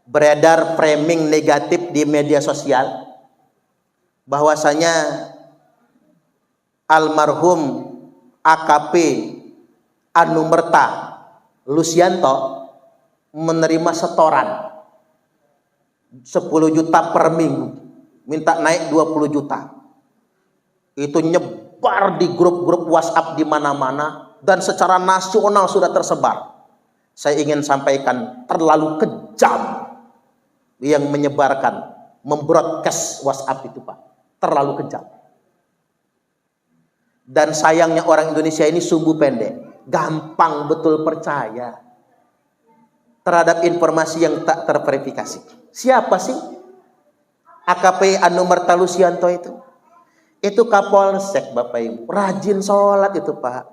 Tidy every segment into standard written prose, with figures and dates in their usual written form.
beredar framing negatif di media sosial bahwasanya almarhum AKP Anumerta Lusianto menerima setoran 10 juta per minggu, minta naik 20 juta. Itu nyebar di grup-grup WhatsApp di mana-mana dan secara nasional sudah tersebar. Saya ingin sampaikan, terlalu kejam yang menyebarkan, membroadcast WhatsApp itu, Pak. Terlalu kejam. Dan sayangnya orang Indonesia ini sumbu pendek, gampang betul percaya terhadap informasi yang tak terverifikasi. Siapa sih AKP Anumerta Lusianto itu? Itu Kapolsek, Bapak Ibu. Rajin sholat itu, Pak.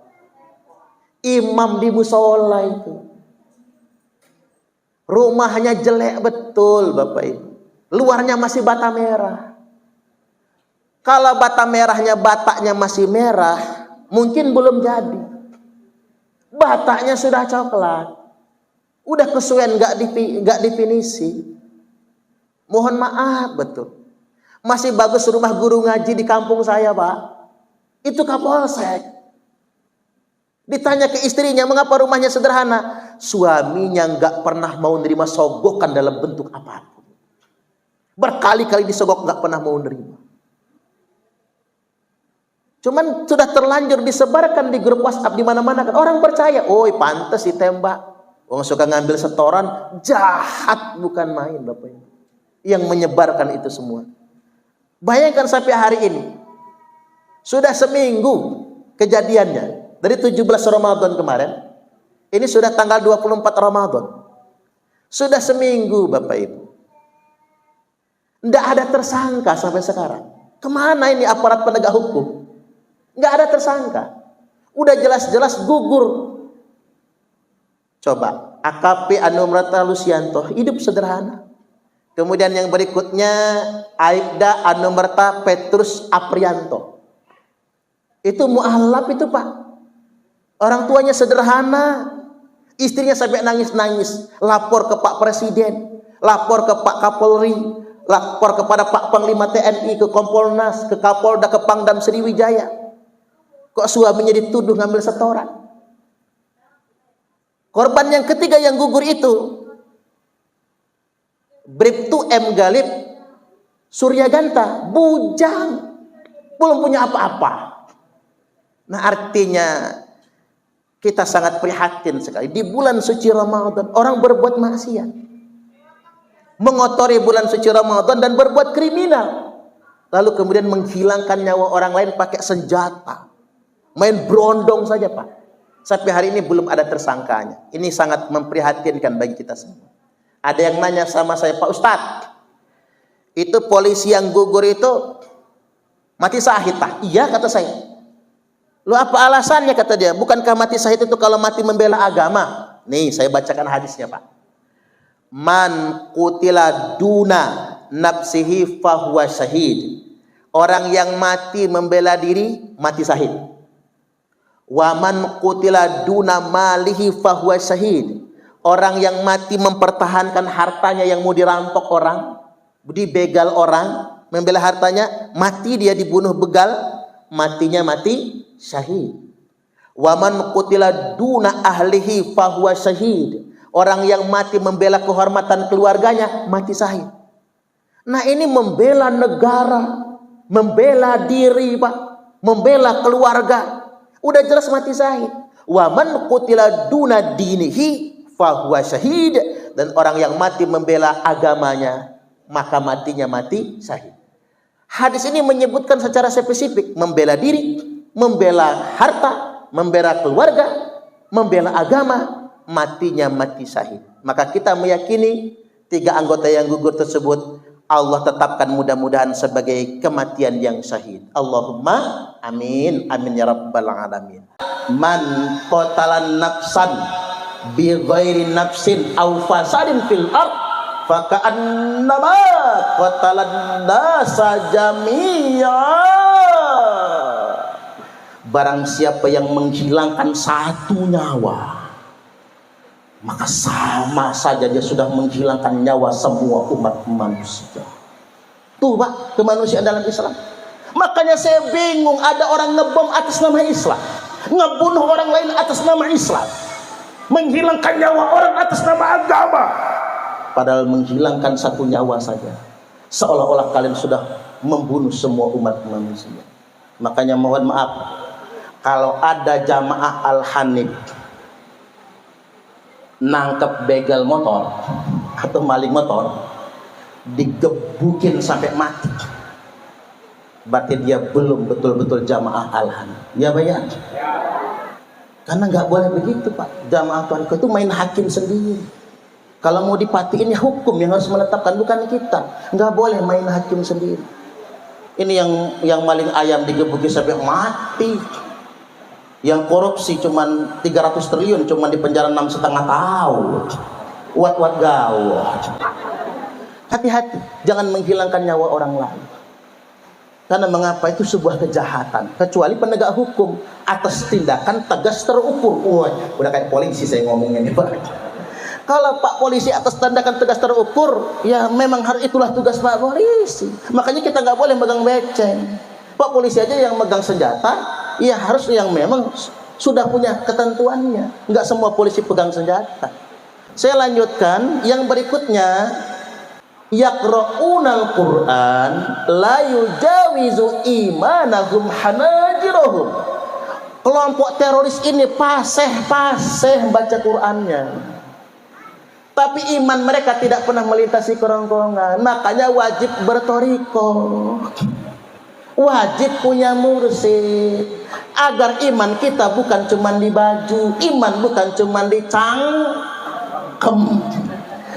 Imam di musola itu. Rumahnya jelek betul, Bapak Ibu. Luarnya masih bata merah. Kalau bata merahnya bataknya masih merah, mungkin belum jadi. Bataknya sudah coklat. Udah kesuwen nggak definisi. Mohon maaf betul. Masih bagus rumah guru ngaji di kampung saya, Pak. Itu Kapolsek. Ditanya ke istrinya, mengapa rumahnya sederhana? Suaminya nggak pernah mau nerima sogokan dalam bentuk apapun. Berkali-kali disogok nggak pernah mau nerima. Cuman sudah terlanjur disebarkan di grup WhatsApp di mana-mana kan orang percaya. Oh, pantas ditembak. Orang suka ngambil setoran, jahat bukan main, Bapak Ibu. Yang menyebarkan itu semua. Bayangkan sampai hari ini. Sudah seminggu kejadiannya. Dari 17 Ramadan kemarin. Ini sudah tanggal 24 Ramadan. Sudah seminggu, Bapak Ibu. Tidak ada tersangka sampai sekarang. Kemana ini aparat penegak hukum? Nggak ada tersangka. Udah jelas-jelas gugur. Coba, AKP Anumerta Lusianto hidup sederhana. Kemudian yang berikutnya Aibda Anumerta Petrus Aprianto. Itu mualaf itu, Pak. Orang tuanya sederhana. Istrinya sampai nangis-nangis. Lapor ke Pak Presiden, lapor ke Pak Kapolri, lapor kepada Pak Panglima TNI, ke Kompolnas, ke Kapolda, ke Pangdam Sriwijaya. Kok suaminya dituduh ngambil setoran? Korban yang ketiga yang gugur itu Bribtu M. Galib Suryaganta, bujang, belum punya apa-apa. Nah, artinya kita sangat prihatin sekali. Di bulan suci Ramadan orang berbuat maksiat, mengotori bulan suci Ramadan dan berbuat kriminal, lalu kemudian menghilangkan nyawa orang lain pakai senjata, main berondong saja, Pak. Sampai hari ini belum ada tersangkanya. Ini sangat memprihatinkan bagi kita semua. Ada yang nanya sama saya, Pak Ustadz, itu polisi yang gugur itu mati syahid, Pak? Iya, kata saya. Lu apa alasannya, kata dia? Bukankah mati syahid itu kalau mati membela agama? Nih, saya bacakan hadisnya, Pak. Man qutila duna nafsihi fahuwa syahid. Orang yang mati membela diri, mati syahid. Wa man qutila duna malihi fahuwa syahid. Orang yang mati mempertahankan hartanya yang mau dirampok orang, dibegal orang, membela hartanya, mati dia dibunuh begal, matinya mati syahid. Wa man qutila duna ahlihi fahuwa syahid. Orang yang mati membela kehormatan keluarganya, mati syahid. Nah, ini membela negara, membela diri, Pak, membela keluarga. Udah jelas mati syahid. Wa man qutila duna dinihi fahuwa syahid. Dan orang yang mati membela agamanya, maka matinya mati syahid. Hadis ini menyebutkan secara spesifik membela diri, membela harta, membela keluarga, membela agama, matinya mati syahid. Maka kita meyakini 3 anggota yang gugur tersebut Allah tetapkan mudah-mudahan sebagai kematian yang syahid. Allahumma amin. Amin ya rabbal alamin. Man qatalan nafsan bi ghairi nafsin aw fasadin fil ard faka'annama qatalan nasa jami'a. Barang siapa yang menghilangkan satu nyawa maka sama saja dia sudah menghilangkan nyawa semua umat manusia. Tuh Pak, kemanusiaan dalam Islam. Makanya saya bingung, ada orang ngebom atas nama Islam, ngebunuh orang lain atas nama Islam, menghilangkan nyawa orang atas nama agama. Padahal menghilangkan satu nyawa saja, seolah-olah kalian sudah membunuh semua umat manusia. Makanya mohon maaf, kalau ada jamaah Al-Hanif nangkep begal motor atau maling motor, digebukin sampai mati, berarti dia belum betul-betul jamaah Al-Hanif. Ya bayar. Karena nggak boleh begitu Pak. Jamaah Tarekat itu main hakim sendiri. Kalau mau dipatiin ya hukum yang harus menetapkan, bukan kita. Nggak boleh main hakim sendiri. Ini yang maling ayam digebukin sampai mati. Yang korupsi cuman 300 triliun cuman di penjara 6,5 tahun. Wat gawat. Hati-hati, jangan menghilangkan nyawa orang lain. Karena mengapa itu sebuah kejahatan, kecuali penegak hukum atas tindakan tegas terukur. Wah, udah kayak polisi saya ngomongnya nih Pak. Kalau Pak polisi atas tindakan tegas terukur, ya memang harus itulah tugas Pak polisi. Makanya kita nggak boleh megang beceng. Pak polisi aja yang megang senjata, ya harus yang memang sudah punya ketentuannya. Nggak semua polisi pegang senjata. Saya lanjutkan yang berikutnya. Yaqra'unal Qur'an la yujawizu imanahum hanajirahum. Kelompok teroris ini paseh baca Qur'annya, tapi iman mereka tidak pernah melintasi kerongkongan. Makanya wajib bertoriko, wajib punya mursyid, agar iman kita bukan cuma di baju, iman bukan cuma di cangkem,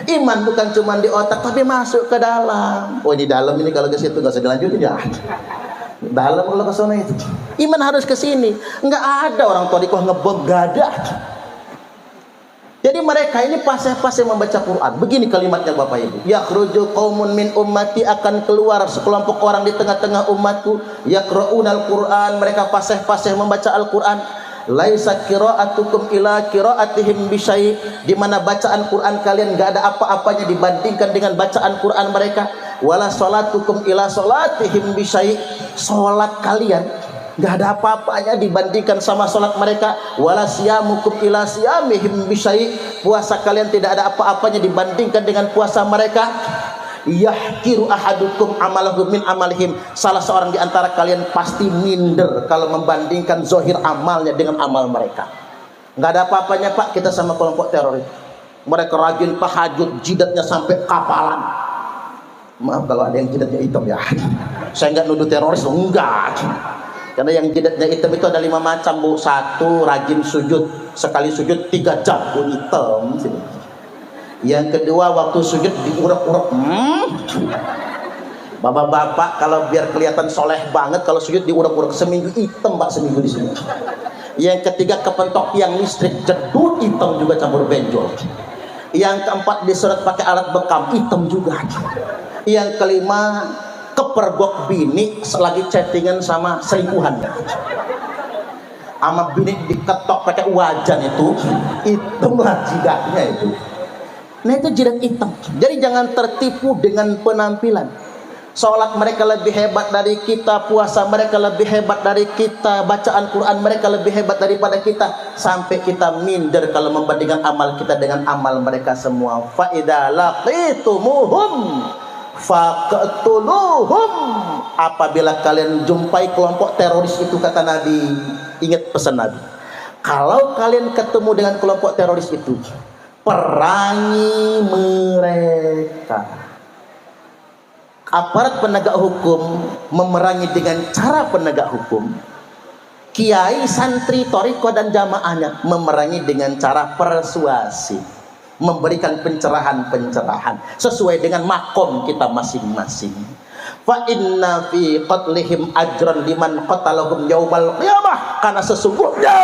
iman bukan cuma di otak, tapi masuk ke dalam. Oh di dalam ini kalau ke situ nggak usah dilanjutin ya. Dalam kalau ke sana itu. Iman harus ke sini. Nggak ada orang thariqah ngebom, nggak ada. Jadi mereka ini paseh-paseh membaca Quran. Begini kalimatnya Bapak Ibu. Yakhruju qaumun min ummati, akan keluar sekelompok orang di tengah-tengah umatku. Yaqra'unal Quran, mereka paseh-paseh membaca Al-Quran. Laisa qira'atukum ila qira'atihim bisyai, di mana bacaan Quran kalian enggak ada apa-apanya dibandingkan dengan bacaan Quran mereka. Wala salatukum ila salatihim bisyai, salat kalian enggak ada apa-apanya dibandingkan sama salat mereka. Wala siyamukum ila siyamihim bisyai, puasa kalian tidak ada apa-apanya dibandingkan dengan puasa mereka. Yahkiru ahadukum amalahu min amalihim, salah seorang di antara kalian pasti minder kalau membandingkan zohir amalnya dengan amal mereka. Nggak ada apa-apanya Pak kita sama kelompok teroris. Mereka rajin tahajud, jidatnya sampai kapalan. Maaf kalau ada yang jidatnya hitam ya, saya nggak nuduh teroris, enggak. Karena yang jidatnya hitam itu ada 5 macam Bu. 1, rajin sujud, sekali sujud 3 jam pun hitam. Yang kedua, waktu sujud diurek-urek. Bapak-bapak kalau biar kelihatan soleh banget, kalau sujud diurek-urek, seminggu hitam Pak, seminggu di sini. Yang ketiga, kepentok tiang listrik jedut, hitam juga campur benjol. Yang keempat, disurat pakai alat bekam, hitam juga. Yang kelima, kepergok bini selagi chattingan sama selingkuhan. Sama bini diketok pakai wajan itu, hitamlah jidatnya itu. Nah itu jidat hitam. Jadi jangan tertipu dengan penampilan. Sholat mereka lebih hebat dari kita, puasa mereka lebih hebat dari kita, bacaan Quran mereka lebih hebat daripada kita, sampai kita minder kalau membandingkan amal kita dengan amal mereka semua. Fa idza laqitumuhum faqtuluhum, apabila kalian jumpai kelompok teroris itu, kata Nabi, ingat pesan Nabi, kalau kalian ketemu dengan kelompok teroris itu, perangi mereka. Aparat penegak hukum memerangi dengan cara penegak hukum. Kiai, santri, thariqah dan jamaahnya memerangi dengan cara persuasi, memberikan pencerahan-pencerahan sesuai dengan makom kita masing-masing. Fa inna fi qatlihim ajran liman qatalahum yaumal qiyamah, karena sesungguhnya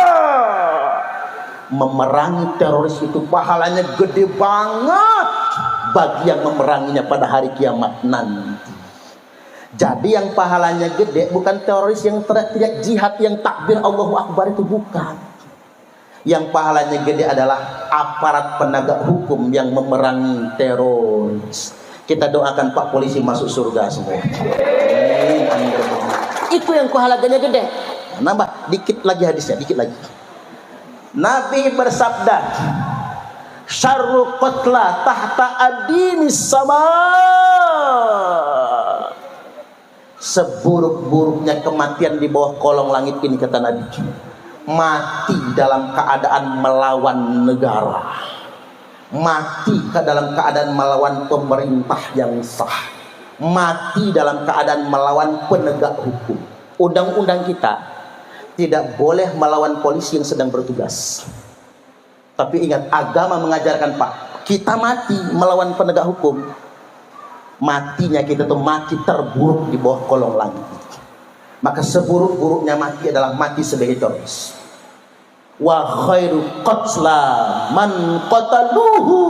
memerangi teroris itu pahalanya gede banget bagi yang memeranginya pada hari kiamat nanti. Jadi yang pahalanya gede bukan teroris yang teriak jihad, yang takbir Allahu Akbar itu, bukan. Yang pahalanya gede adalah aparat penegak hukum yang memerangi teroris. Kita doakan Pak Polisi masuk surga semua. Itu yang pahalanya gede. Nambah dikit lagi hadisnya, dikit lagi. Nabi bersabda, syarru qatla tahta adinis sama. Seburuk-buruknya kematian di bawah kolong langit ini, kata Nabi, mati dalam keadaan melawan negara, mati dalam keadaan melawan pemerintah yang sah, mati dalam keadaan melawan penegak hukum. Undang-undang kita tidak boleh melawan polisi yang sedang bertugas. Tapi ingat, agama mengajarkan, Pak, kita mati melawan penegak hukum, matinya kita tuh mati terburuk di bawah kolong langit. Maka seburuk-buruknya mati adalah mati sebagai teroris. Wa khairu qatla man qataluhu,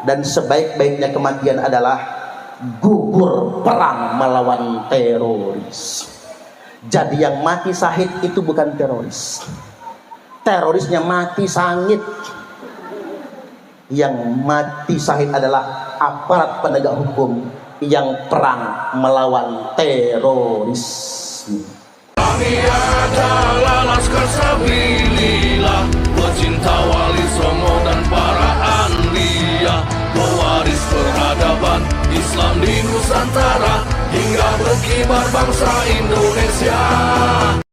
dan sebaik-baiknya kematian adalah gugur perang melawan teroris. Jadi yang mati syahid itu bukan teroris, terorisnya mati sangit. Yang mati syahid adalah aparat penegak hukum yang perang melawan teroris. Kami adalah laskar sabilillah, pecinta wali songo dan para anbiya, pewaris peradaban Islam di Nusantara, hingga berkibar bangsa Indonesia.